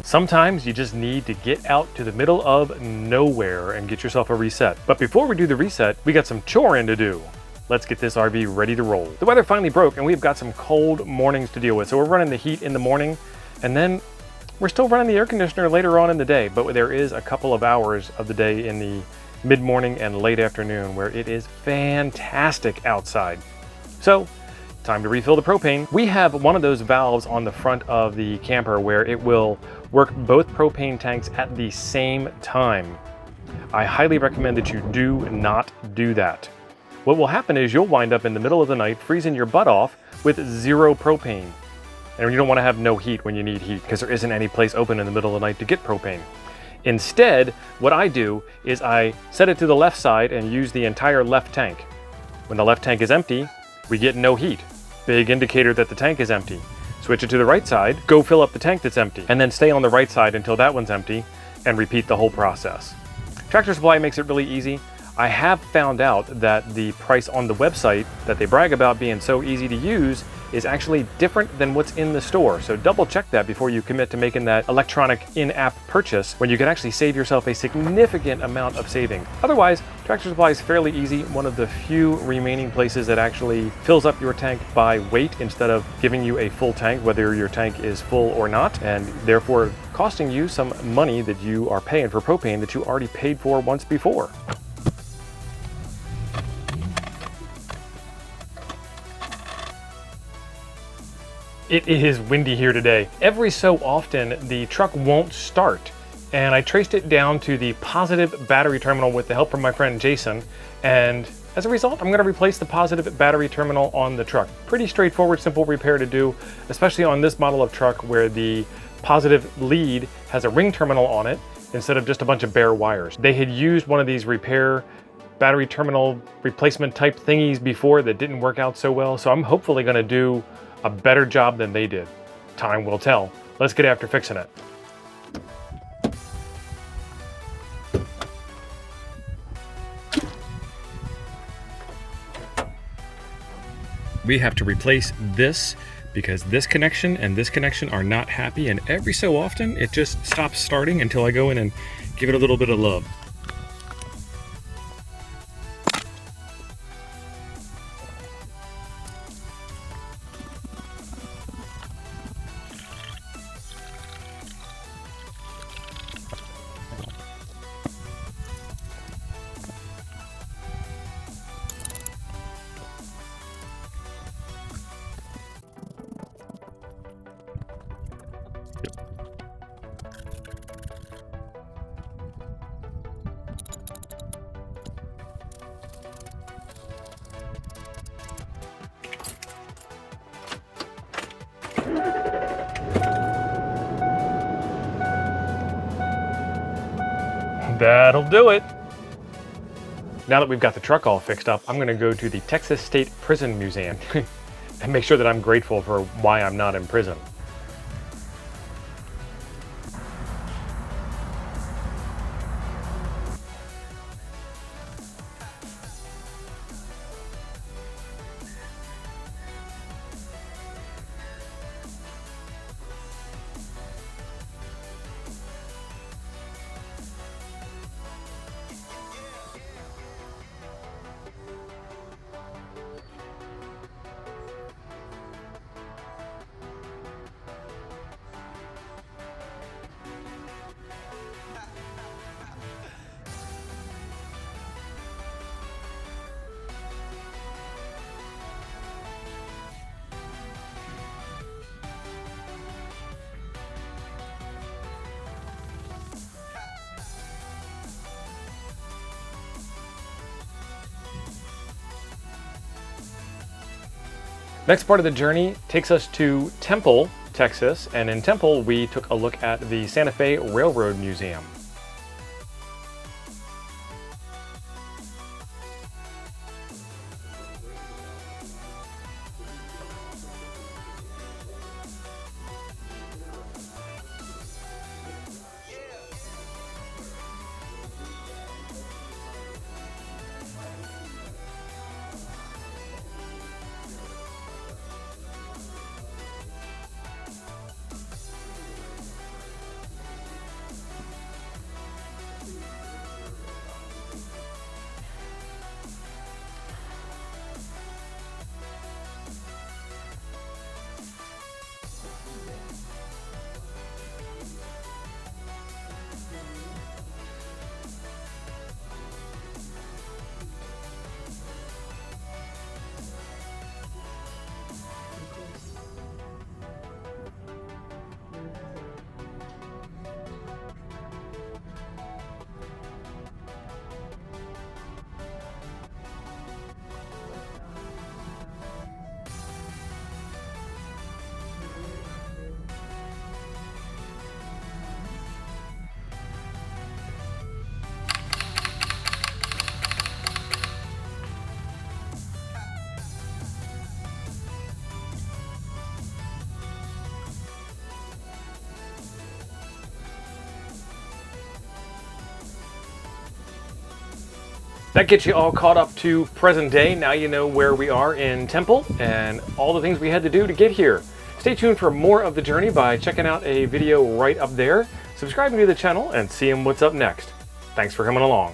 Sometimes you just need to get out to the middle of nowhere and get yourself a reset. But before we do the reset, we got some choring to do. Let's get this RV ready to roll. The weather finally broke and we've got some cold mornings to deal with. So we're running the heat in the morning and then we're still running the air conditioner later on in the day, but there is a couple of hours of the day in the mid-morning and late afternoon where it is fantastic outside. So, time to refill the propane. We have one of those valves on the front of the camper where it will work both propane tanks at the same time. I highly recommend that you do not do that. What will happen is you'll wind up in the middle of the night freezing your butt off with zero propane. And you don't want to have no heat when you need heat because there isn't any place open in the middle of the night to get propane. Instead, what I do is I set it to the left side and use the entire left tank. When the left tank is empty, we get no heat. Big indicator that the tank is empty. Switch it to the right side, go fill up the tank that's empty, and then stay on the right side until that one's empty, and repeat the whole process. Tractor Supply makes it really easy. I have found out that the price on the website that they brag about being so easy to use is actually different than what's in the store. So double check that before you commit to making that electronic in-app purchase when you can actually save yourself a significant amount of saving. Otherwise, Tractor Supply is fairly easy. One of the few remaining places that actually fills up your tank by weight instead of giving you a full tank, whether your tank is full or not, and therefore costing you some money that you are paying for propane that you already paid for once before. It is windy here today. Every so often, the truck won't start, and I traced it down to the positive battery terminal with the help from my friend Jason, and as a result, I'm gonna replace the positive battery terminal on the truck. Pretty straightforward, simple repair to do, especially on this model of truck where the positive lead has a ring terminal on it instead of just a bunch of bare wires. They had used one of these repair battery terminal replacement type thingies before that didn't work out so well, so I'm hopefully gonna do a better job than they did. Time will tell. Let's get after fixing it. We have to replace this because this connection and this connection are not happy, and every so often it just stops starting until I go in and give it a little bit of love. That'll do it. Now that we've got the truck all fixed up, I'm gonna go to the Texas State Prison Museum and make sure that I'm grateful for why I'm not in prison. Next part of the journey takes us to Temple, Texas, and in Temple we took a look at the Santa Fe Railroad Museum. That gets you all caught up to present day. Now you know where we are in Temple and all the things we had to do to get here. Stay tuned for more of the journey by checking out a video right up there, subscribing to the channel, and seeing what's up next. Thanks for coming along.